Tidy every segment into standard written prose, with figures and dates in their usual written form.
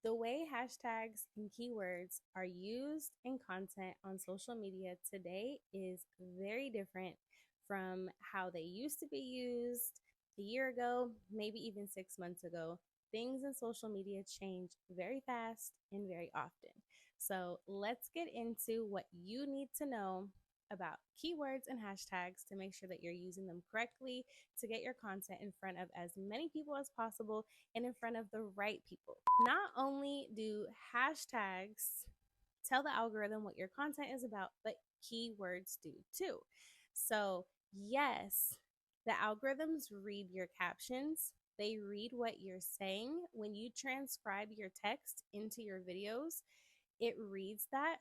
The way hashtags and keywords are used in content on social media today is very different from how they used to be used a year ago, maybe even 6 months ago. Things in social media change very fast and very often. So let's get into what you need to know about keywords and hashtags to make sure that you're using them correctly to get your content in front of as many people as possible and in front of the right people. Not only do hashtags tell the algorithm what your content is about, but keywords do too. So, yes, the algorithms read your captions. They read what you're saying. When you transcribe your text into your videos, it reads that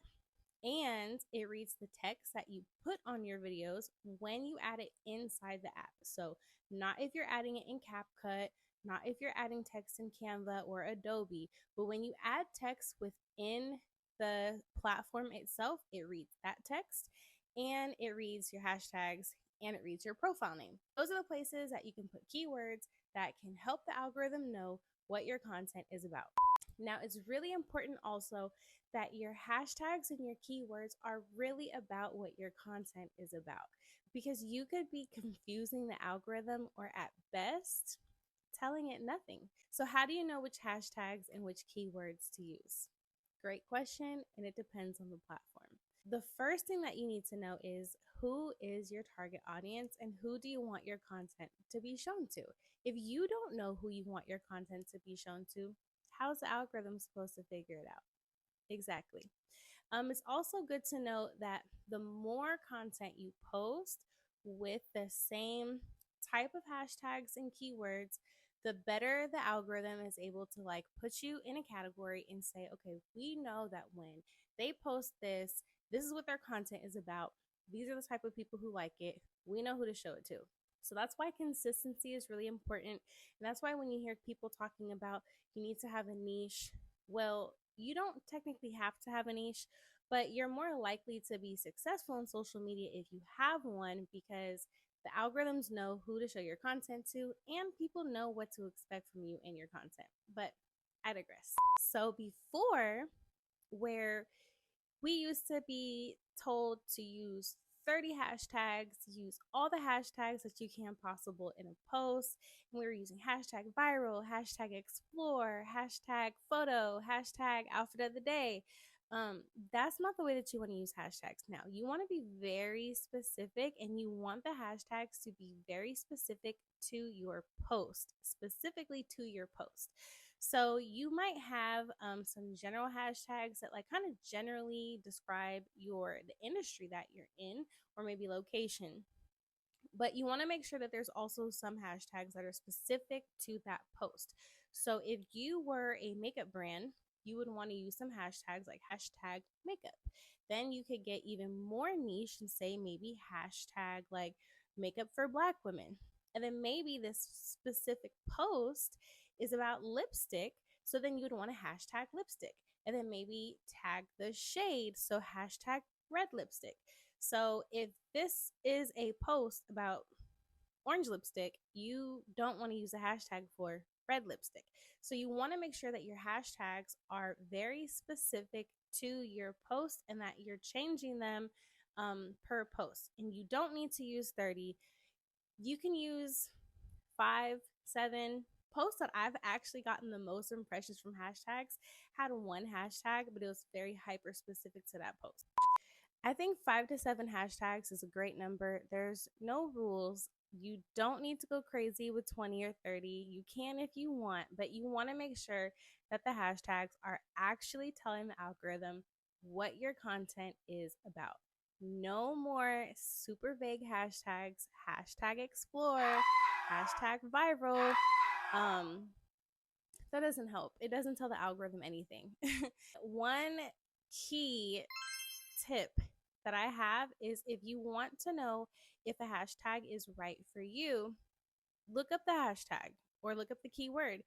and it reads the text that you put on your videos when you add it inside the app. So, not if you're adding it in CapCut, not if you're adding text in Canva or Adobe, but when you add text within the platform itself, it reads that text and it reads your hashtags and it reads your profile name. Those are the places that you can put keywords that can help the algorithm know what your content is about. Now, it's really important also that your hashtags and your keywords are really about what your content is about because you could be confusing the algorithm or at best telling it nothing. So, how do you know which hashtags and which keywords to use? Great question, and it depends on the platform. The first thing that you need to know is who is your target audience and who do you want your content to be shown to? If you don't know who you want your content to be shown to, how's the algorithm supposed to figure it out? Exactly. It's also good to note that the more content you post with the same type of hashtags and keywords, the better the algorithm is able to like put you in a category and say, okay, we know that when they post this, this is what their content is about. These are the type of people who like it. We know who to show it to. So that's why consistency is really important. And that's why when you hear people talking about you need to have a niche, well, you don't technically have to have a niche, but you're more likely to be successful in social media if you have one because the algorithms know who to show your content to and people know what to expect from you and your content. But I digress. So before, where we used to be told to use 30 hashtags, use all the hashtags that you can possible in a post. And we were using hashtag viral, hashtag explore, hashtag photo, hashtag outfit of the day. That's not the way that you want to use hashtags. Now, you want to be very specific and you want the hashtags to be very specific to your post, specifically to your post. So you might have some general hashtags that like kind of generally describe the industry that you're in or maybe location. But you want to make sure that there's also some hashtags that are specific to that post. So if you were a makeup brand, you would want to use some hashtags like hashtag makeup. Then you could get even more niche and say maybe hashtag like makeup for Black women. And then maybe this specific post is about lipstick. So then you would want to hashtag lipstick. And then maybe tag the shade. So hashtag red lipstick. So if this is a post about orange lipstick, you don't want to use a hashtag for red lipstick. So you want to make sure that your hashtags are very specific to your post and that you're changing them per post. And you don't need to use 30. You can use 5, 7. Posts that I've actually gotten the most impressions from hashtags had one hashtag, but it was very hyper specific to that post. I think 5 to 7 hashtags is a great number. There's no rules. You don't need to go crazy with 20 or 30. You can if you want, but you want to make sure that the hashtags are actually telling the algorithm what your content is about. No more super vague hashtags, hashtag explore, hashtag viral. That doesn't help. It doesn't tell the algorithm anything. One key tip that I have is if you want to know if a hashtag is right for you, look up the hashtag or look up the keyword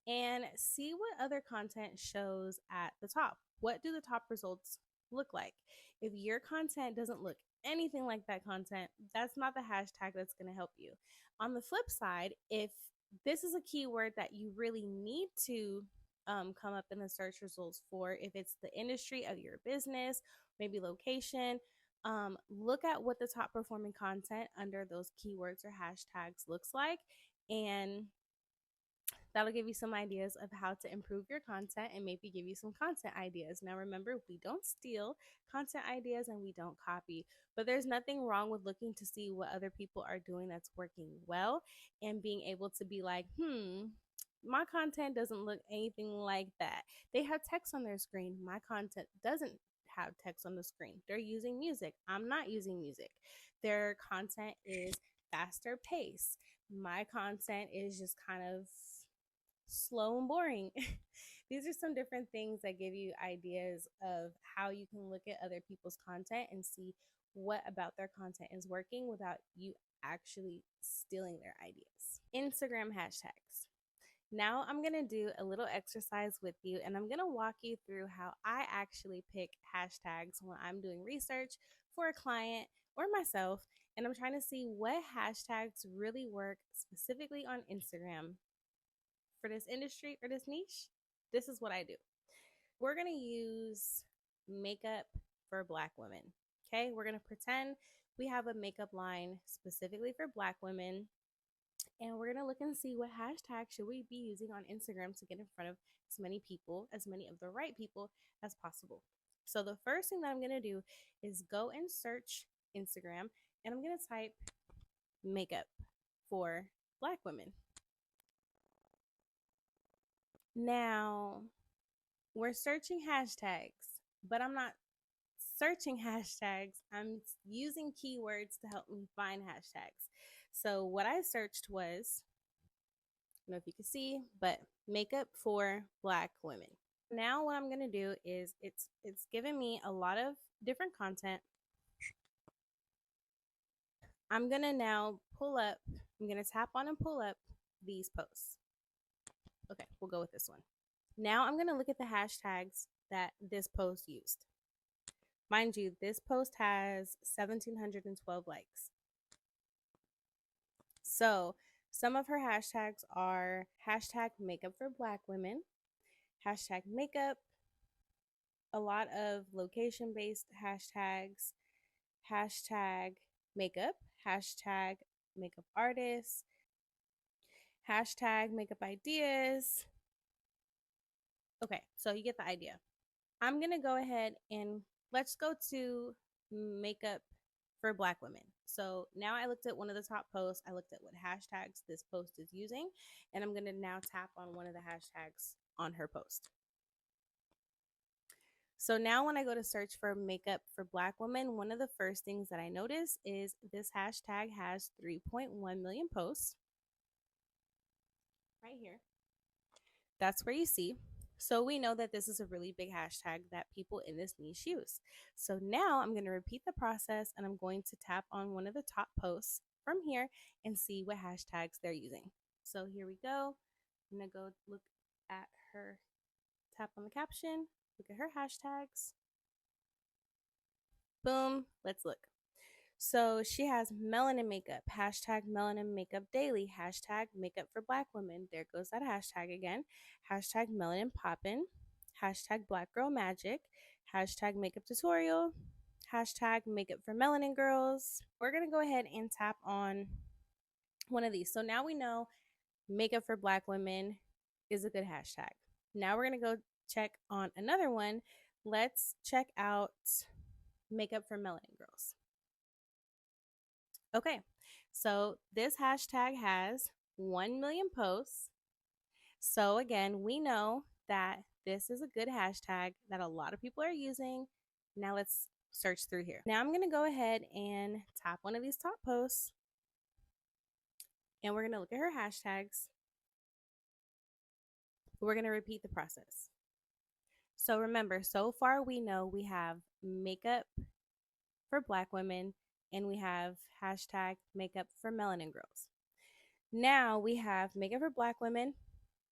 and see what other content shows at the top. What do the top results look like? If your content doesn't look anything like that content, that's not the hashtag that's going to help you. On the flip side, if this is a keyword that you really need to come up in the search results for if it's the industry of your business, maybe location. Look at what the top performing content under those keywords or hashtags looks like, and that'll give you some ideas of how to improve your content and maybe give you some content ideas. Now, remember, we don't steal content ideas and we don't copy, but there's nothing wrong with looking to see what other people are doing that's working well and being able to be like, my content doesn't look anything like that. They have text on their screen. My content doesn't have text on the screen. They're using music. I'm not using music. Their content is faster pace. My content is just kind of slow and boring. These are some different things that give you ideas of how you can look at other people's content and see what about their content is working without you actually stealing their ideas. Instagram hashtags. Now I'm going to do a little exercise with you, and I'm going to walk you through how I actually pick hashtags when I'm doing research for a client or myself, and I'm trying to see what hashtags really work specifically on Instagram for this industry or this niche. This is what I do. We're going to use makeup for Black women. Okay, we're going to pretend we have a makeup line specifically for Black women, and we're going to look and see what hashtag should we be using on Instagram to get in front of as many people, as many of the right people as possible. So the first thing that I'm going to do is go and search Instagram, and I'm going to type makeup for Black women. Now, we're searching hashtags, but I'm not searching hashtags. I'm using keywords to help me find hashtags. So what I searched was, I don't know if you can see, but makeup for Black women. Now what I'm going to do is it's given me a lot of different content. I'm going to now I'm going to tap on and pull up these posts. Okay, we'll go with this one. Now I'm going to look at the hashtags that this post used. Mind you, this post has 1,712 likes. So some of her hashtags are hashtag makeup for Black women, hashtag makeup, a lot of location-based hashtags, hashtag makeup, hashtag makeup artists, hashtag makeup ideas. Okay, so you get the idea. I'm going to go ahead and let's go to makeup for Black women. So now I looked at one of the top posts. I looked at what hashtags this post is using, and I'm going to now tap on one of the hashtags on her post. So now when I go to search for makeup for Black women, one of the first things that I notice is this hashtag has 3.1 million posts right here. That's where you see. So we know that this is a really big hashtag that people in this niche use. So now I'm going to repeat the process, and I'm going to tap on one of the top posts from here and see what hashtags they're using. So here we go. I'm going to go look at her, tap on the caption, look at her hashtags. Boom, let's look. So she has melanin makeup, hashtag melanin makeup daily, hashtag makeup for Black women. There goes that hashtag again. Hashtag melanin poppin', hashtag black girl magic, hashtag makeup tutorial, hashtag makeup for melanin girls. We're going to go ahead and tap on one of these. So now we know makeup for Black women is a good hashtag. Now we're going to go check on another one. Let's check out makeup for melanin girls. Okay, so this hashtag has 1 million posts. So again, we know that this is a good hashtag that a lot of people are using. Now let's search through here. Now I'm going to go ahead and tap one of these top posts, and we're going to look at her hashtags. We're going to repeat the process. So remember, so far we know we have makeup for Black women, and we have hashtag makeup for melanin girls. Now we have makeup for Black women.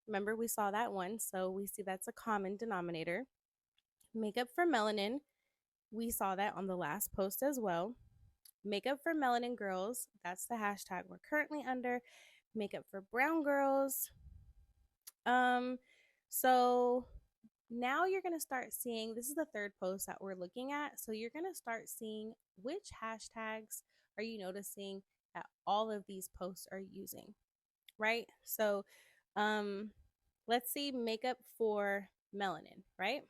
Remember, we saw that one, so we see that's a common denominator. Makeup for melanin, we saw that on the last post as well. Makeup for melanin girls, that's the hashtag we're currently under. Makeup for brown girls. So now you're going to start seeing, this is the third post that we're looking at. So you're going to start seeing which hashtags are you noticing that all of these posts are using, right? So let's see makeup for melanin, right?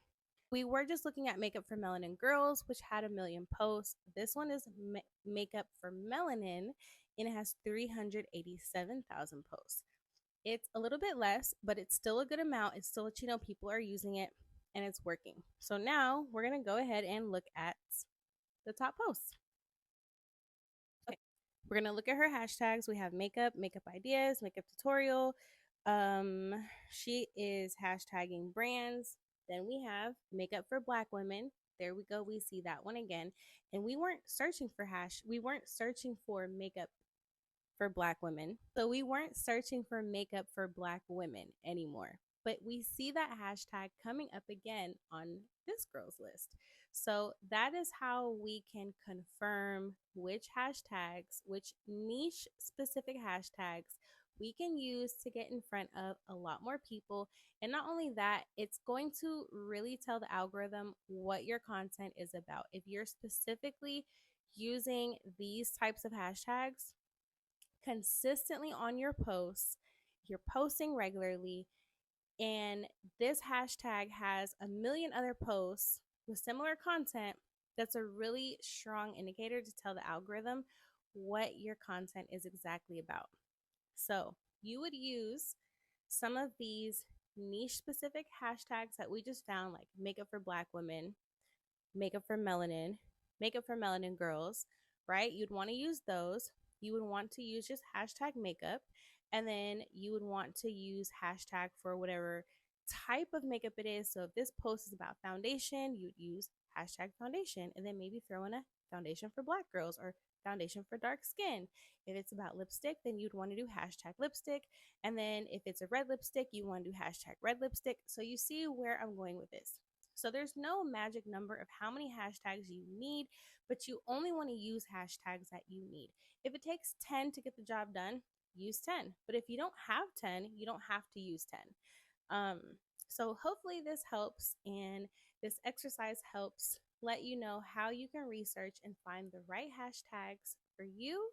We were just looking at makeup for melanin girls, which had 1 million posts. This one is makeup for melanin, and it has 387,000 posts. It's a little bit less, but it's still a good amount. It's still let you know people are using it and it's working. So now we're going to go ahead and look at the top posts. Okay. We're going to look at her hashtags. We have makeup, makeup ideas, makeup tutorial. She is hashtagging brands. Then we have makeup for Black women. There we go. We see that one again. And we weren't searching for makeup for Black women. So we weren't searching for makeup for Black women anymore. But we see that hashtag coming up again on this girl's list. So that is how we can confirm which hashtags, which niche specific hashtags we can use to get in front of a lot more people. And not only that, it's going to really tell the algorithm what your content is about. If you're specifically using these types of hashtags consistently on your posts, you're posting regularly, and this hashtag has 1 million other posts with similar content, that's a really strong indicator to tell the algorithm what your content is exactly about. So you would use some of these niche specific hashtags that we just found, like makeup for Black women, makeup for melanin girls, right? You'd want to use those. You would want to use just hashtag makeup, and then you would want to use hashtag for whatever type of makeup it is. So if this post is about foundation, you'd use hashtag foundation, and then maybe throw in a foundation for Black girls or foundation for dark skin. If it's about lipstick, then you'd want to do hashtag lipstick. And then if it's a red lipstick, you want to do hashtag red lipstick. So you see where I'm going with this. So there's no magic number of how many hashtags you need, but you only want to use hashtags that you need. If it takes 10 to get the job done, use 10. But if you don't have 10, you don't have to use 10. Um, so hopefully this helps, and this exercise helps let you know how you can research and find the right hashtags for you.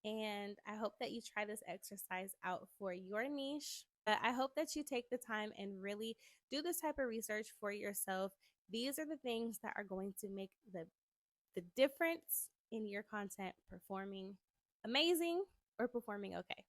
And I hope that you try this exercise out for your niche. But I hope that you take the time and really do this type of research for yourself. These are the things that are going to make the difference in your content performing amazing or performing okay.